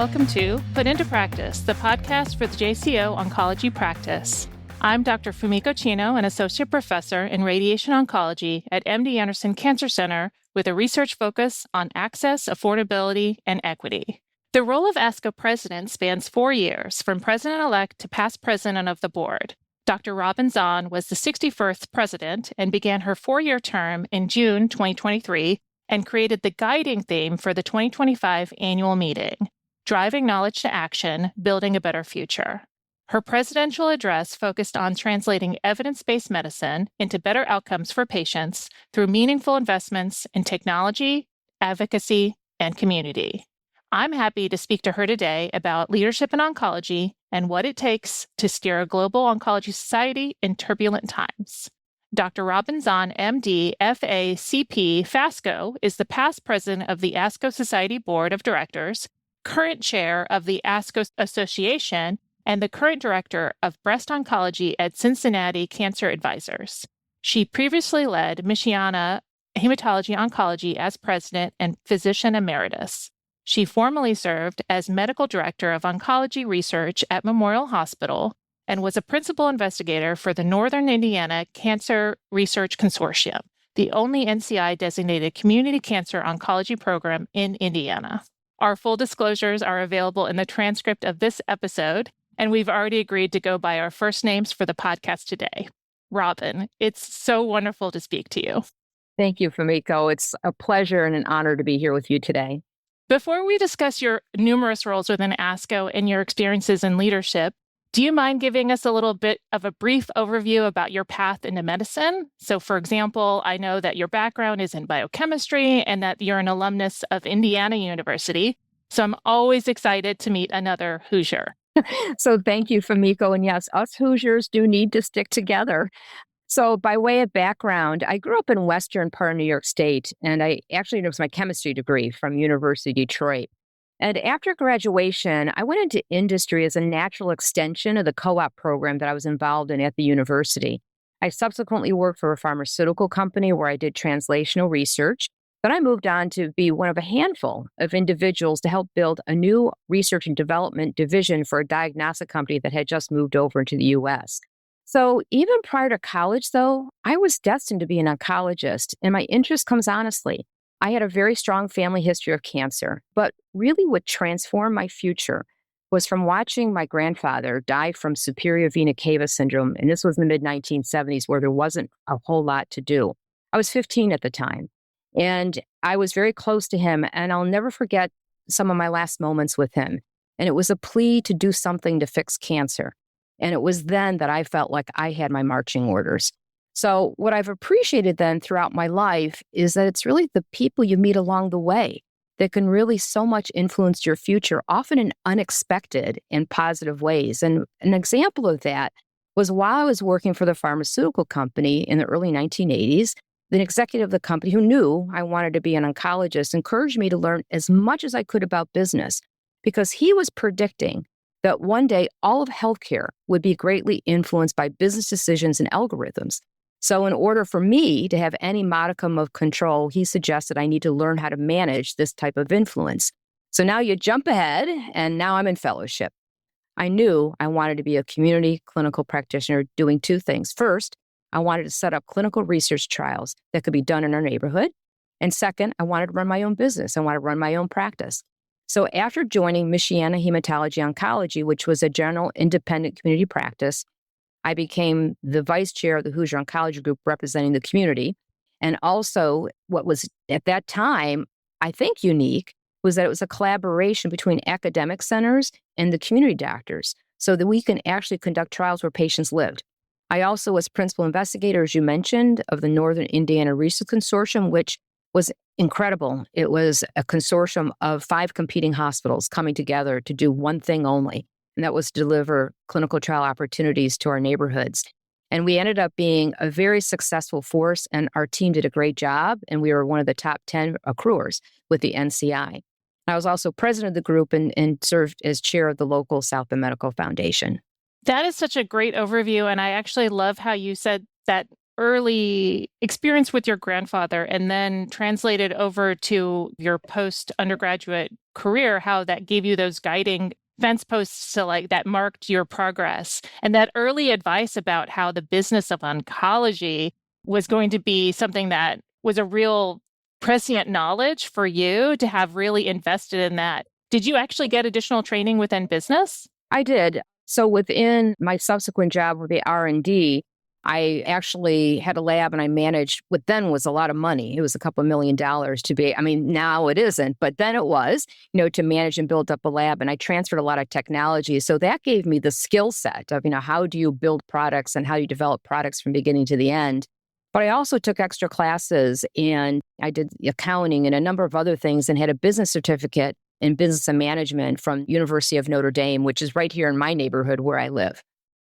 welcome to Put Into Practice, the podcast for the JCO Oncology Practice. I'm Dr. Fumiko Chino, an associate professor in radiation oncology at MD Anderson Cancer Center with a research focus on access, affordability, and equity. The role of ASCO President spans 4 years, from President-elect to past President of the Board. Dr. Robin Zahn was the 61st President and began her 4-year term in June 2023 and created the guiding theme for the 2025 annual meeting, Driving Knowledge to Action, Building a Better Future. Her presidential address focused on translating evidence-based medicine into better outcomes for patients through meaningful investments in technology, advocacy, and community. I'm happy to speak to her today about leadership in oncology and what it takes to steer a global oncology society in turbulent times. Dr. Robin Zahn, MD, FA, CP, FASCO, is the past president of the ASCO Society Board of Directors, current chair of the ASCO Association, and the current director of breast oncology at Cincinnati Cancer Advisors. She previously led Michiana Hematology Oncology as president and physician emeritus. She formerly served as medical director of oncology research at Memorial Hospital and was a principal investigator for the Northern Indiana Cancer Research Consortium, the only NCI-designated community cancer oncology program in Indiana. Our full disclosures are available in the transcript of this episode, and we've already agreed to go by our first names for the podcast today. Robin, it's so wonderful to speak to you. Thank you, Fumiko. It's a pleasure and an honor to be here with you today. Before we discuss your numerous roles within ASCO and your experiences in leadership, do you mind giving us a little bit of a brief overview about your path into medicine? So, for example, I know that your background is in biochemistry and that you're an alumnus of Indiana University. So I'm always excited to meet another Hoosier. So thank you, Fumiko. And yes, us Hoosiers do need to stick together. So by way of background, I grew up in western part of New York State, and it was my chemistry degree from University of Detroit. And after graduation, I went into industry as a natural extension of the co-op program that I was involved in at the university. I subsequently worked for a pharmaceutical company where I did translational research. Then I moved on to be one of a handful of individuals to help build a new research and development division for a diagnostic company that had just moved over into the U.S. So even prior to college, though, I was destined to be an oncologist, and my interest comes honestly. I had a very strong family history of cancer, but really what transformed my future was from watching my grandfather die from superior vena cava syndrome, and this was in the mid-1970s where there wasn't a whole lot to do. I was 15 at the time, and I was very close to him, and I'll never forget some of my last moments with him. And it was a plea to do something to fix cancer. And it was then that I felt like I had my marching orders. So what I've appreciated then throughout my life is that it's really the people you meet along the way that can really so much influence your future, often in unexpected and positive ways. And an example of that was while I was working for the pharmaceutical company in the early 1980s, the executive of the company who knew I wanted to be an oncologist encouraged me to learn as much as I could about business because he was predicting that one day all of healthcare would be greatly influenced by business decisions and algorithms. So in order for me to have any modicum of control, he suggested I need to learn how to manage this type of influence. So now you jump ahead, and now I'm in fellowship. I knew I wanted to be a community clinical practitioner doing two things. First, I wanted to set up clinical research trials that could be done in our neighborhood. And second, I wanted to run my own business. I wanted to run my own practice. So after joining Michiana Hematology Oncology, which was a general independent community practice, I became the vice chair of the Hoosier Oncology Group representing the community. And also what was at that time, I think unique, was that it was a collaboration between academic centers and the community doctors so that we can actually conduct trials where patients lived. I also was principal investigator, as you mentioned, of the Northern Indiana Research Consortium, which was incredible. It was a consortium of 5 competing hospitals coming together to do one thing only, and that was deliver clinical trial opportunities to our neighborhoods. And we ended up being a very successful force, and our team did a great job, and we were one of the top 10 accruers with the NCI. I was also president of the group and served as chair of the local South Bend Medical Foundation. That is such a great overview, and I actually love how you said that early experience with your grandfather and then translated over to your post-undergraduate career, how that gave you those guiding fence posts to that marked your progress. And that early advice about how the business of oncology was going to be something that was a real prescient knowledge for you to have really invested in that. Did you actually get additional training within business? I did. So within my subsequent job with the R&D, I actually had a lab and I managed what then was a lot of money. It was a couple of $1 million to be, now it isn't, but then it was, to manage and build up a lab. And I transferred a lot of technology. So that gave me the skill set of, how do you build products and how you develop products from beginning to the end. But I also took extra classes and I did accounting and a number of other things and had a business certificate in business and management from University of Notre Dame, which is right here in my neighborhood where I live.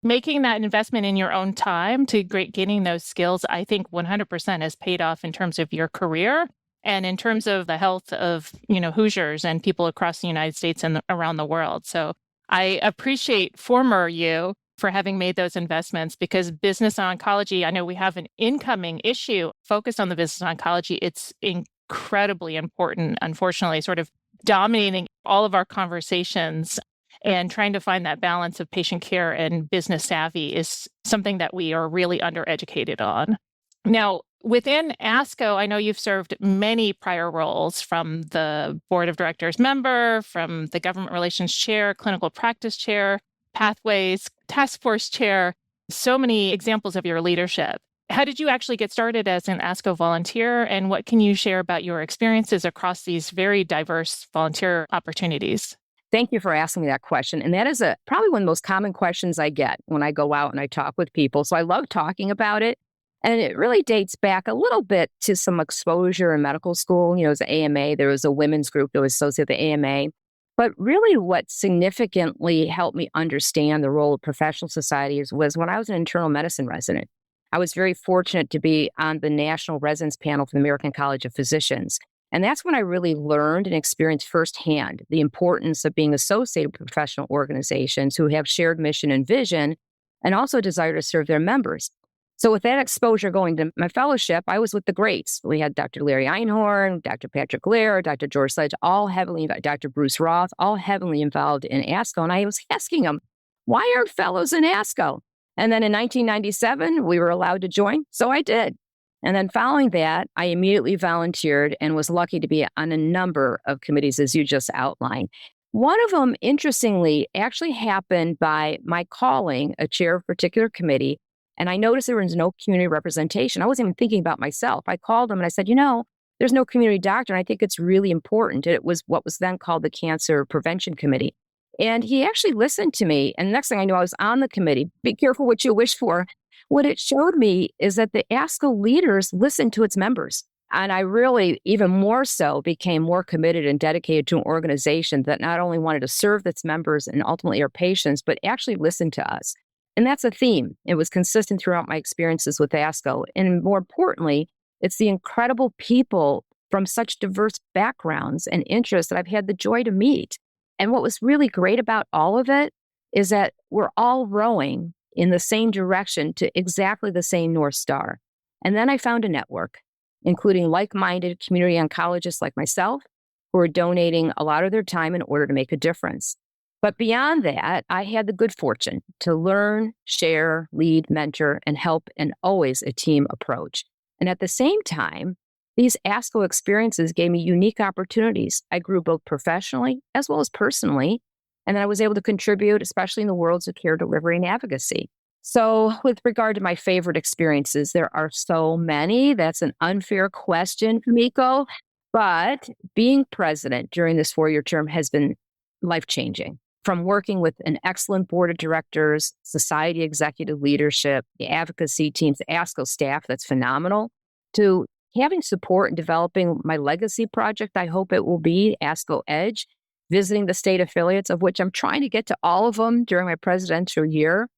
Making that investment in your own time to gaining those skills, I think 100% has paid off in terms of your career and in terms of the health of, Hoosiers and people across the United States and around the world. So I appreciate former you for having made those investments because business oncology, I know we have an incoming issue focused on the business oncology. It's incredibly important, unfortunately, sort of dominating all of our conversations. And trying to find that balance of patient care and business savvy is something that we are really undereducated on. Now, within ASCO, I know you've served many prior roles from the board of directors member, from the government relations chair, clinical practice chair, pathways, task force chair, so many examples of your leadership. How did you actually get started as an ASCO volunteer, and what can you share about your experiences across these very diverse volunteer opportunities? Thank you for asking me that question. And that is probably one of the most common questions I get when I go out and I talk with people. So I love talking about it. And it really dates back a little bit to some exposure in medical school. It was the AMA. There was a women's group that was associated with the AMA. But really what significantly helped me understand the role of professional societies was when I was an internal medicine resident. I was very fortunate to be on the National Residence Panel for the American College of Physicians. And that's when I really learned and experienced firsthand the importance of being associated with professional organizations who have shared mission and vision and also desire to serve their members. So with that exposure going to my fellowship, I was with the greats. We had Dr. Larry Einhorn, Dr. Patrick Lehr, Dr. George Sledge, all heavily involved, Dr. Bruce Roth, all heavily involved in ASCO. And I was asking them, why aren't fellows in ASCO? And then in 1997, we were allowed to join. So I did. And then following that, I immediately volunteered and was lucky to be on a number of committees, as you just outlined. One of them, interestingly, actually happened by my calling a chair of a particular committee. And I noticed there was no community representation. I wasn't even thinking about myself. I called him and I said, there's no community doctor. And I think it's really important. It was what was then called the Cancer Prevention Committee. And he actually listened to me. And the next thing I knew, I was on the committee. Be careful what you wish for. What it showed me is that the ASCO leaders listened to its members. And I really, even more so, became more committed and dedicated to an organization that not only wanted to serve its members and ultimately our patients, but actually listened to us. And that's a theme. It was consistent throughout my experiences with ASCO. And more importantly, it's the incredible people from such diverse backgrounds and interests that I've had the joy to meet. And what was really great about all of it is that we're all rowing in the same direction to exactly the same North Star. And then I found a network, including like-minded community oncologists like myself, who are donating a lot of their time in order to make a difference. But beyond that, I had the good fortune to learn, share, lead, mentor, and help in always a team approach. And at the same time, these ASCO experiences gave me unique opportunities. I grew both professionally as well as personally. And then I was able to contribute, especially in the worlds of care delivery and advocacy. So with regard to my favorite experiences, there are so many. That's an unfair question, Fumiko. But being president during this 4-year term has been life-changing. From working with an excellent board of directors, society executive leadership, the advocacy teams, the ASCO staff, that's phenomenal, to having support in developing my legacy project, I hope it will be ASCO Edge, visiting the state affiliates, of which I'm trying to get to all of them during my presidential year,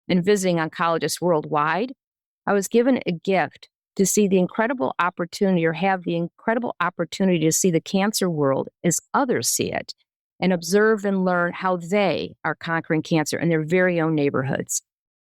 and visiting oncologists worldwide. I was given a gift to see the incredible opportunity or have the incredible opportunity to see the cancer world as others see it and observe and learn how they are conquering cancer in their very own neighborhoods.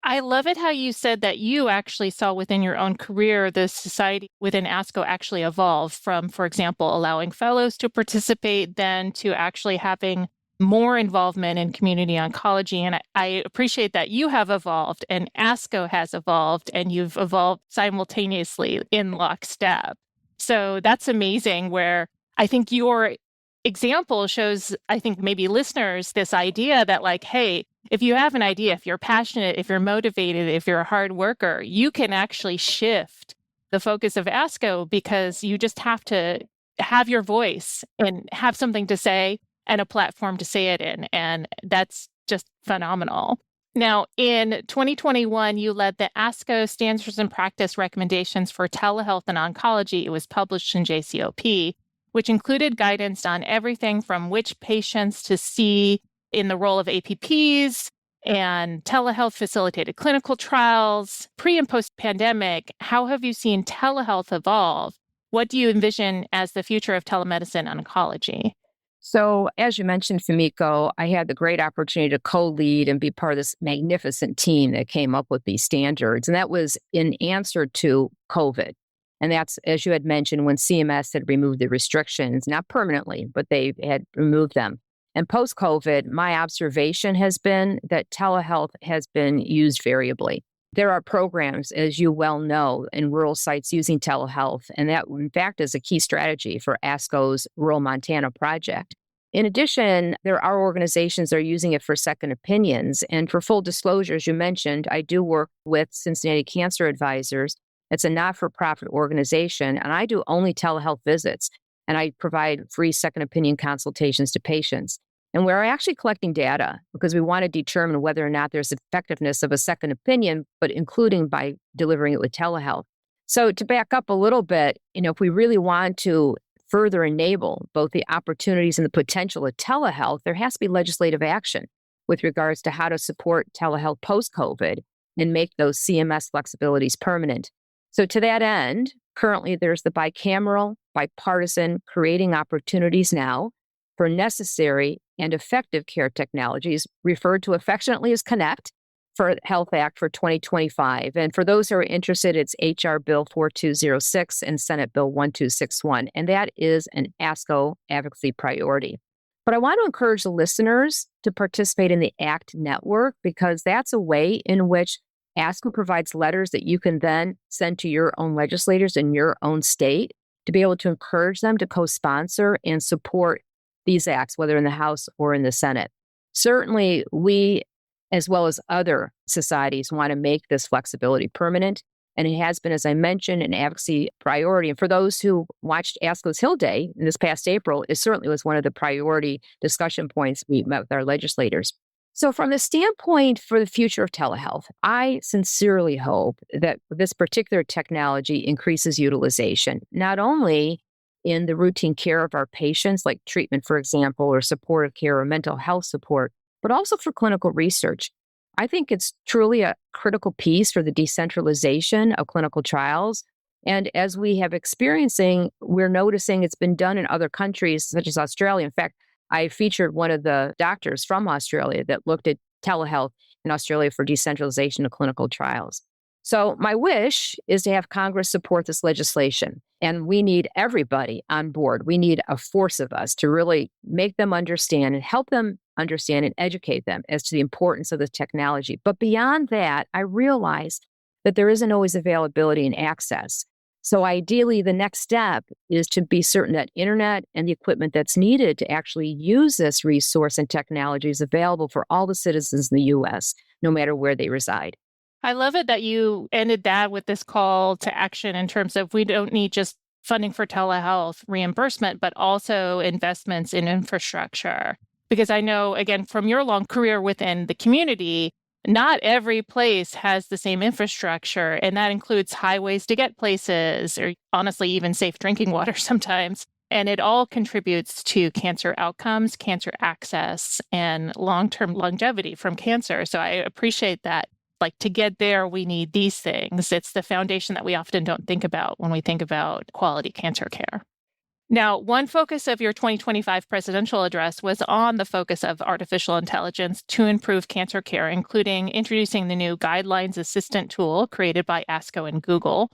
I love it how you said that you actually saw within your own career the society within ASCO actually evolve from, for example, allowing fellows to participate, then to actually having more involvement in community oncology. And I appreciate that you have evolved and ASCO has evolved and you've evolved simultaneously in lockstep. So that's amazing, where I think your example shows, I think, maybe listeners this idea that, like, hey, if you have an idea, if you're passionate, if you're motivated, if you're a hard worker, you can actually shift the focus of ASCO, because you just have to have your voice and have something to say and a platform to say it in. And that's just phenomenal. Now, in 2021, you led the ASCO Standards and Practice Recommendations for Telehealth and Oncology. It was published in JCOP, which included guidance on everything from which patients to see in the role of APPs and telehealth facilitated clinical trials. Pre and post pandemic, how have you seen telehealth evolve? What do you envision as the future of telemedicine and oncology? So, as you mentioned, Fumiko, I had the great opportunity to co-lead and be part of this magnificent team that came up with these standards. And that was in answer to COVID. And that's, as you had mentioned, when CMS had removed the restrictions, not permanently, but they had removed them. And post-COVID, my observation has been that telehealth has been used variably. There are programs, as you well know, in rural sites using telehealth, and that, in fact, is a key strategy for ASCO's Rural Montana project. In addition, there are organizations that are using it for second opinions. And for full disclosure, as you mentioned, I do work with Cincinnati Cancer Advisors. It's a not-for-profit organization, and I do only telehealth visits, and I provide free second opinion consultations to patients. And we're actually collecting data because we want to determine whether or not there's effectiveness of a second opinion, but including by delivering it with telehealth. So to back up a little bit, if we really want to further enable both the opportunities and the potential of telehealth, there has to be legislative action with regards to how to support telehealth post-COVID and make those CMS flexibilities permanent. So to that end, currently there's the bicameral, bipartisan Creating Opportunities Now for Necessary and Effective Care Technologies, referred to affectionately as CONNECT, for Health Act for 2025. And for those who are interested, it's HR Bill 4206 and Senate Bill 1261. And that is an ASCO advocacy priority. But I want to encourage the listeners to participate in the ACT network, because that's a way in which ASCO provides letters that you can then send to your own legislators in your own state to be able to encourage them to co-sponsor and support these acts, whether in the House or in the Senate. Certainly, we, as well as other societies, want to make this flexibility permanent. And it has been, as I mentioned, an advocacy priority. And for those who watched ASCO's Hill Day in this past April, it certainly was one of the priority discussion points we met with our legislators. So from the standpoint for the future of telehealth, I sincerely hope that this particular technology increases utilization, not only in the routine care of our patients, like treatment, for example, or supportive care or mental health support, but also for clinical research. I think it's truly a critical piece for the decentralization of clinical trials. And as we have experiencing, we're noticing it's been done in other countries, such as Australia. In fact, I featured one of the doctors from Australia that looked at telehealth in Australia for decentralization of clinical trials. So my wish is to have Congress support this legislation. And we need everybody on board. We need a force of us to really make them understand and help them understand and educate them as to the importance of the technology. But beyond that, I realize that there isn't always availability and access. So ideally, the next step is to be certain that internet and the equipment that's needed to actually use this resource and technology is available for all the citizens in the U.S., no matter where they reside. I love it that you ended that with this call to action in terms of we don't need just funding for telehealth reimbursement, but also investments in infrastructure. Because I know, again, from your long career within the community, not every place has the same infrastructure, and that includes highways to get places, or honestly, even safe drinking water sometimes. And it all contributes to cancer outcomes, cancer access, and long-term longevity from cancer. So I appreciate that. Like, to get there, we need these things. It's the foundation that we often don't think about when we think about quality cancer care. Now, one focus of your 2025 presidential address was on the focus of artificial intelligence to improve cancer care, including introducing the new Guidelines Assistant tool created by ASCO and Google.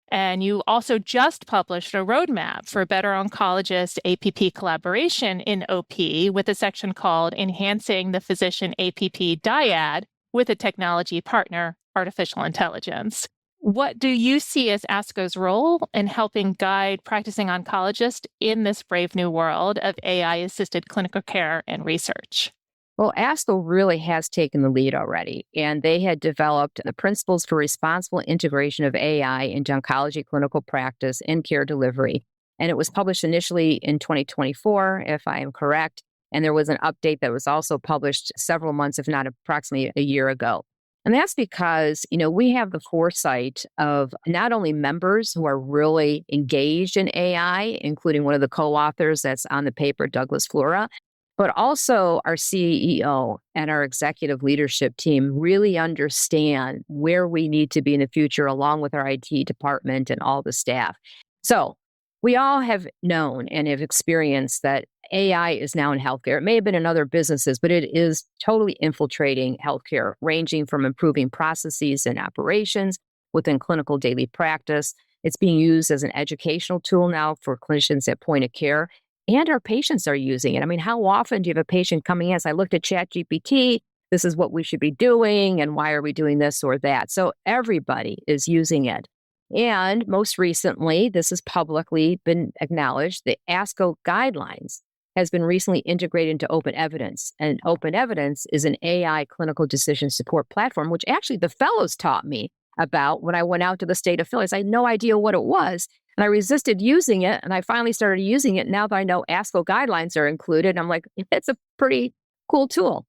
And you also just published a roadmap for better oncologist APP collaboration in OP with a section called Enhancing the Physician APP Dyad with a Technology Partner, Artificial Intelligence. What do you see as ASCO's role in helping guide practicing oncologists in this brave new world of AI-assisted clinical care and research? Well, ASCO really has taken the lead already, and they had developed the principles for responsible integration of AI into oncology clinical practice and care delivery. And it was published initially in 2024, if I am correct. And there was an update that was also published several months, if not approximately a year ago. And that's because, we have the foresight of not only members who are really engaged in AI, including one of the co-authors that's on the paper, Douglas Flora, but also our CEO and our executive leadership team really understand where we need to be in the future, along with our IT department and all the staff. So we all have known and have experienced that AI is now in healthcare. It may have been in other businesses, but it is totally infiltrating healthcare, ranging from improving processes and operations within clinical daily practice. It's being used as an educational tool now for clinicians at point of care, and our patients are using it. I mean, how often do you have a patient coming in? So I looked at ChatGPT. This is what we should be doing, and why are we doing this or that? So everybody is using it. And most recently, this has publicly been acknowledged, the ASCO guidelines has been recently integrated into Open Evidence. And Open Evidence is an AI clinical decision support platform, which actually the fellows taught me about when I went out to the state affiliates. I had no idea what it was. And I resisted using it. And I finally started using it. Now that I know ASCO guidelines are included, I'm like, it's a pretty cool tool.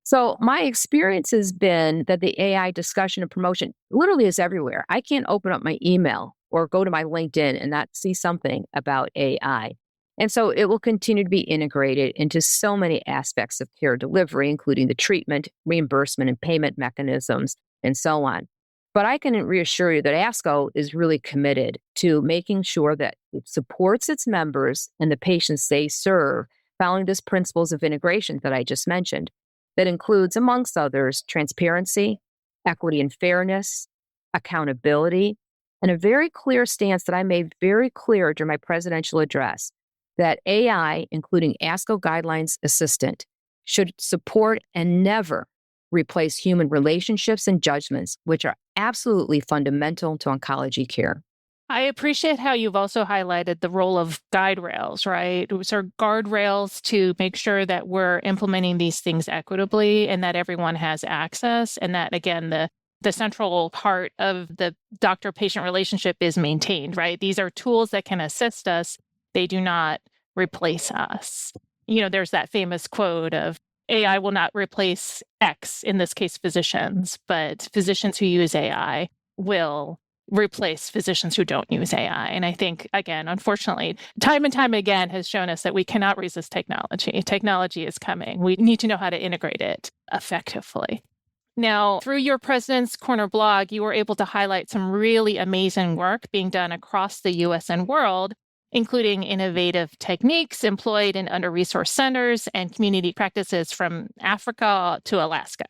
So my experience has been that the AI discussion and promotion literally is everywhere. I can't open up my email or go to my LinkedIn and not see something about AI. And so it will continue to be integrated into so many aspects of care delivery, including the treatment, reimbursement, and payment mechanisms, and so on. But I can reassure you that ASCO is really committed to making sure that it supports its members and the patients they serve, following these principles of integration that I just mentioned. That includes, amongst others, transparency, equity and fairness, accountability, and a very clear stance that I made very clear during my presidential address, that AI, including ASCO Guidelines Assistant, should support and never replace human relationships and judgments, which are absolutely fundamental to oncology care. I appreciate how you've also highlighted the role of guide rails, right? So guardrails to make sure that we're implementing these things equitably and that everyone has access, and that, again, the central part of the doctor-patient relationship is maintained, right? These are tools that can assist us. They do not replace us. There's that famous quote of AI will not replace X, in this case, physicians, but physicians who use AI will replace physicians who don't use AI. And I think, again, unfortunately, time and time again has shown us that we cannot resist technology. Technology is coming. We need to know how to integrate it effectively. Now, through your President's Corner blog, you were able to highlight some really amazing work being done across the U.S. and world, including innovative techniques employed in under-resourced centers and community practices from Africa to Alaska.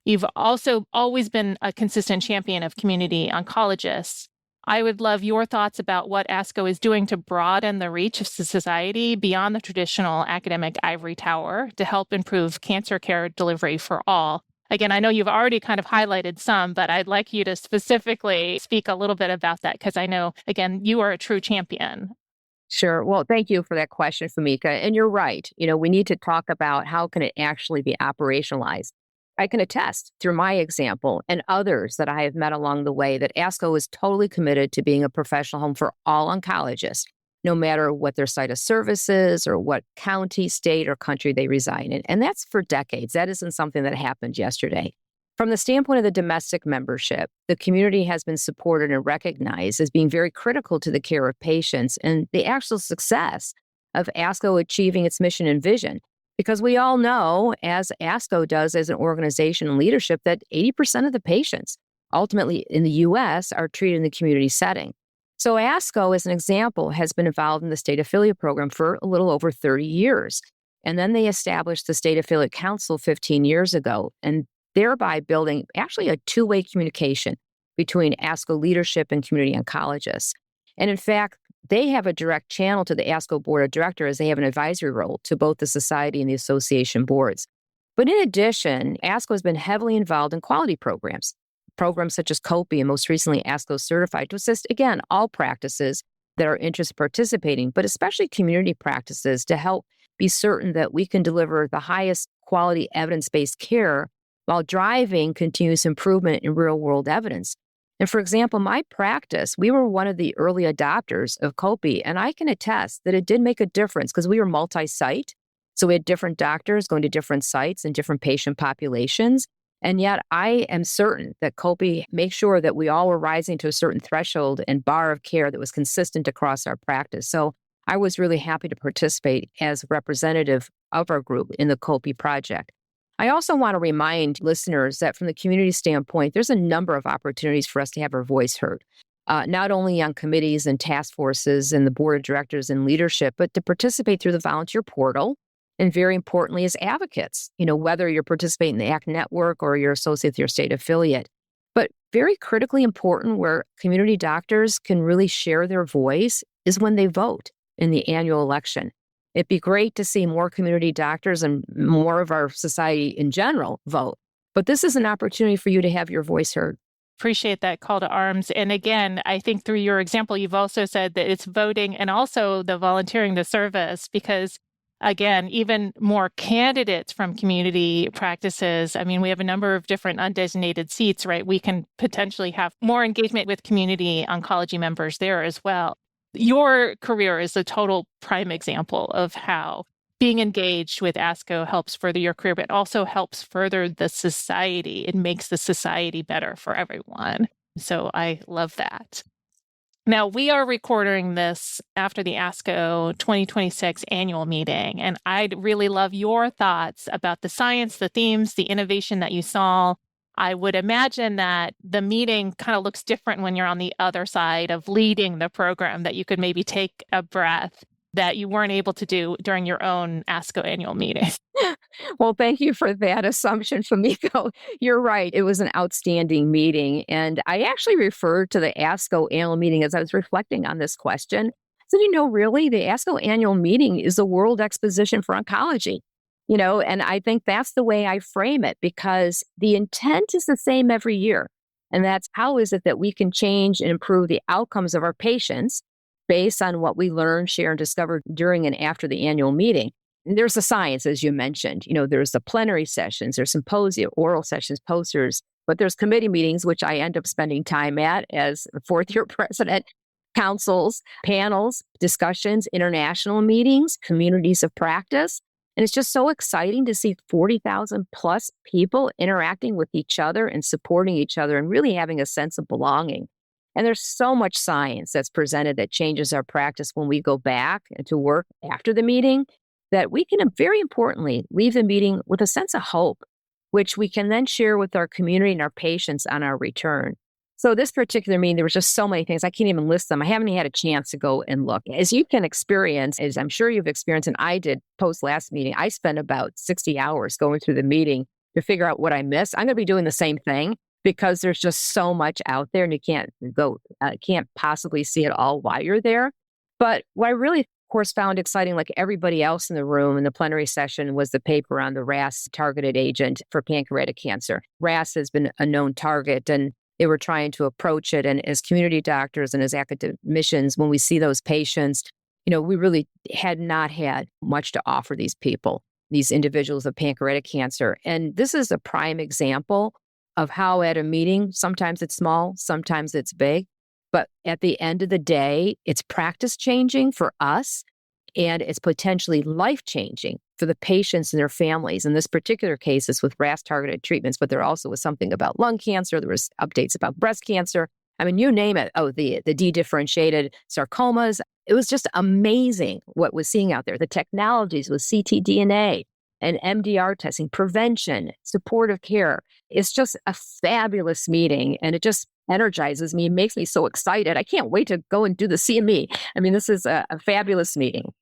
You've also always been a consistent champion of community oncologists. I would love your thoughts about what ASCO is doing to broaden the reach of society beyond the traditional academic ivory tower to help improve cancer care delivery for all. Again, I know you've already kind of highlighted some, but I'd like you to specifically speak a little bit about that, because I know, again, you are a true champion. Sure. Well, thank you for that question, Famika. And you're right. We need to talk about how can it actually be operationalized. I can attest through my example and others that I have met along the way that ASCO is totally committed to being a professional home for all oncologists, no matter what their site of service is or what county, state, or country they reside in. And that's for decades. That isn't something that happened yesterday. From the standpoint of the domestic membership, the community has been supported and recognized as being very critical to the care of patients and the actual success of ASCO achieving its mission and vision. Because we all know, as ASCO does as an organization and leadership, that 80% of the patients ultimately in the U.S. are treated in the community setting. So ASCO, as an example, has been involved in the state affiliate program for a little over 30 years. And then they established the State Affiliate Council 15 years ago, and thereby building actually a two-way communication between ASCO leadership and community oncologists. And in fact, they have a direct channel to the ASCO Board of Directors as they have an advisory role to both the society and the association boards. But in addition, ASCO has been heavily involved in quality programs such as COPE and most recently ASCO Certified to assist, again, all practices that are interested in participating, but especially community practices to help be certain that we can deliver the highest quality evidence-based care while driving continuous improvement in real-world evidence. And for example, my practice, we were one of the early adopters of COPE, and I can attest that it did make a difference because we were multi-site. So we had different doctors going to different sites and different patient populations. And yet I am certain that COPE makes sure that we all were rising to a certain threshold and bar of care that was consistent across our practice. So I was really happy to participate as a representative of our group in the COPE project. I also want to remind listeners that from the community standpoint, there's a number of opportunities for us to have our voice heard, not only on committees and task forces and the board of directors and leadership, but to participate through the volunteer portal. And very importantly, as advocates, whether you're participating in the ACT network or you're associated with your state affiliate. But very critically important where community doctors can really share their voice is when they vote in the annual election. It'd be great to see more community doctors and more of our society in general vote. But this is an opportunity for you to have your voice heard. Appreciate that call to arms. And again, I think through your example, you've also said that it's voting and also the volunteering, the service, because again, even more candidates from community practices. I mean, we have a number of different undesignated seats, right? We can potentially have more engagement with community oncology members there as well. Your career is a total prime example of how being engaged with ASCO helps further your career, but also helps further the society. It makes the society better for everyone. So I love that. Now, we are recording this after the ASCO 2026 annual meeting, and I'd really love your thoughts about the science, the themes, the innovation that you saw. I would imagine that the meeting kind of looks different when you're on the other side of leading the program, that you could maybe take a breath that you weren't able to do during your own ASCO annual meeting. Well, thank you for that assumption, Fumiko. You're right. It was an outstanding meeting. And I actually referred to the ASCO annual meeting as I was reflecting on this question. So, really, the ASCO annual meeting is the World Exposition for Oncology. And I think that's the way I frame it because the intent is the same every year. And that's how is it that we can change and improve the outcomes of our patients based on what we learn, share, and discover during and after the annual meeting. And there's the science, as you mentioned. There's the plenary sessions, there's symposia, oral sessions, posters, but there's committee meetings, which I end up spending time at as a fourth-year president, councils, panels, discussions, international meetings, communities of practice. And it's just so exciting to see 40,000 plus people interacting with each other and supporting each other and really having a sense of belonging. And there's so much science that's presented that changes our practice when we go back to work after the meeting, that we can, very importantly, leave the meeting with a sense of hope, which we can then share with our community and our patients on our return. So this particular meeting, there was just so many things. I can't even list them. I haven't had a chance to go and look. As you can experience, as I'm sure you've experienced, and I did post last meeting, I spent about 60 hours going through the meeting to figure out what I missed. I'm going to be doing the same thing because there's just so much out there and you can't possibly see it all while you're there. But what I really, of course, found exciting, like everybody else in the room in the plenary session, was the paper on the RAS targeted agent for pancreatic cancer. RAS has been a known target and they were trying to approach it. And as community doctors and as academicians, when we see those patients, we really had not had much to offer these people, these individuals with pancreatic cancer. And this is a prime example of how at a meeting, sometimes it's small, sometimes it's big, but at the end of the day, it's practice changing for us and it's potentially life changing for the patients and their families. In this particular case, it's with RAS targeted treatments, but there also was something about lung cancer. There was updates about breast cancer. I mean, you name it. Oh, the dedifferentiated sarcomas. It was just amazing what was seeing out there. The technologies with ctDNA, and MDR testing, prevention, supportive care. It's just a fabulous meeting, and it just energizes me, makes me so excited. I can't wait to go and do the CME. I mean, this is a fabulous meeting.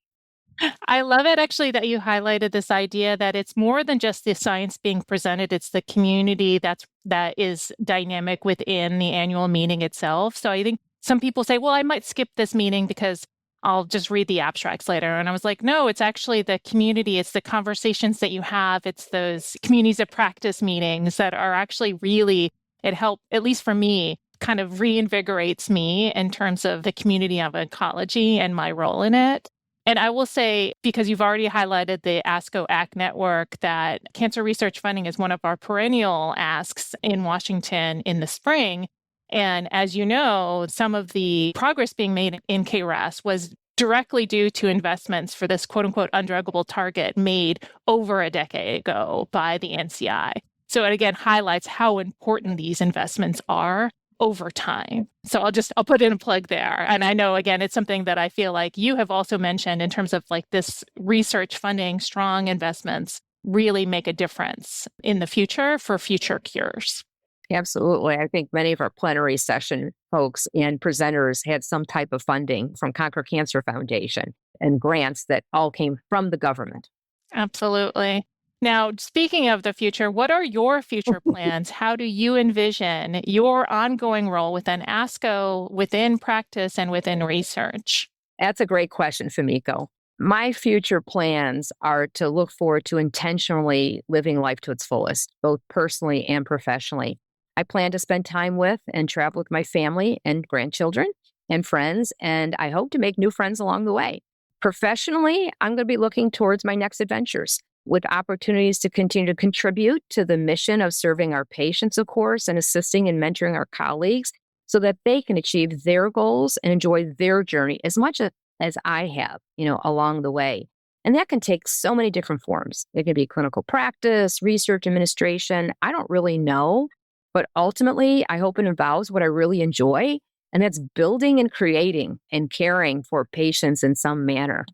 I love it actually that you highlighted this idea that it's more than just the science being presented, it's the community that is dynamic within the annual meeting itself. So I think some people say, well, I might skip this meeting because I'll just read the abstracts later. And I was like, no, it's actually the community. It's the conversations that you have. It's those communities of practice meetings that are actually really, it helped, at least for me, kind of reinvigorates me in terms of the community of oncology and my role in it. And I will say, because you've already highlighted the ASCO ACT network, that cancer research funding is one of our perennial asks in Washington in the spring. And as you know, some of the progress being made in KRAS was directly due to investments for this quote unquote undruggable target made over a decade ago by the NCI. So it again highlights how important these investments are over time. So I'll put in a plug there. And I know, again, it's something that I feel like you have also mentioned in terms of like this research funding, strong investments really make a difference in the future for future cures. Absolutely. I think many of our plenary session folks and presenters had some type of funding from Conquer Cancer Foundation and grants that all came from the government. Absolutely. Now, speaking of the future, what are your future plans? How do you envision your ongoing role within ASCO, within practice, and within research? That's a great question, Fumiko. My future plans are to look forward to intentionally living life to its fullest, both personally and professionally. I plan to spend time with and travel with my family and grandchildren and friends, and I hope to make new friends along the way. Professionally, I'm going to be looking towards my next adventures, with opportunities to continue to contribute to the mission of serving our patients, of course, and assisting and mentoring our colleagues so that they can achieve their goals and enjoy their journey as much as I have, along the way. And that can take so many different forms. It can be clinical practice, research, administration. I don't really know, but ultimately, I hope it involves what I really enjoy, and that's building and creating and caring for patients in some manner.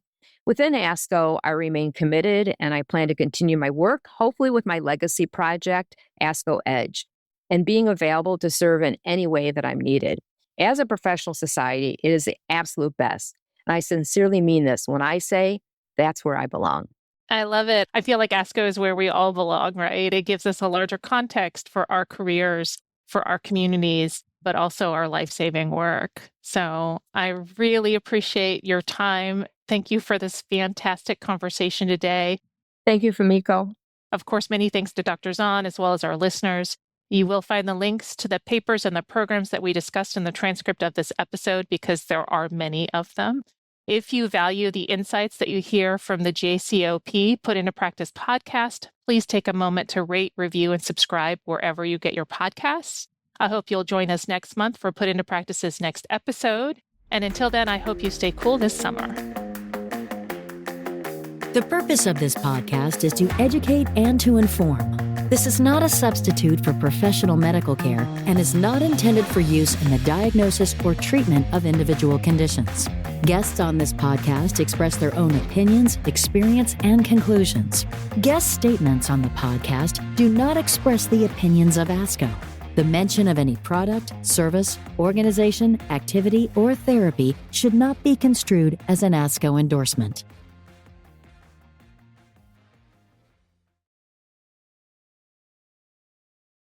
Within ASCO, I remain committed, and I plan to continue my work, hopefully with my legacy project, ASCO Edge, and being available to serve in any way that I'm needed. As a professional society, it is the absolute best. And I sincerely mean this when I say that's where I belong. I love it. I feel like ASCO is where we all belong, right? It gives us a larger context for our careers, for our communities, but also our life-saving work. So I really appreciate your time. Thank you for this fantastic conversation today. Thank you, Fumiko. Of course, many thanks to Dr. Zahn, as well as our listeners. You will find the links to the papers and the programs that we discussed in the transcript of this episode because there are many of them. If you value the insights that you hear from the JCOP Put Into Practice podcast, please take a moment to rate, review, and subscribe wherever you get your podcasts. I hope you'll join us next month for Put Into Practice's next episode. And until then, I hope you stay cool this summer. The purpose of this podcast is to educate and to inform. This is not a substitute for professional medical care and is not intended for use in the diagnosis or treatment of individual conditions. Guests on this podcast express their own opinions, experience, and conclusions. Guest statements on the podcast do not express the opinions of ASCO. The mention of any product, service, organization, activity, or therapy should not be construed as an ASCO endorsement.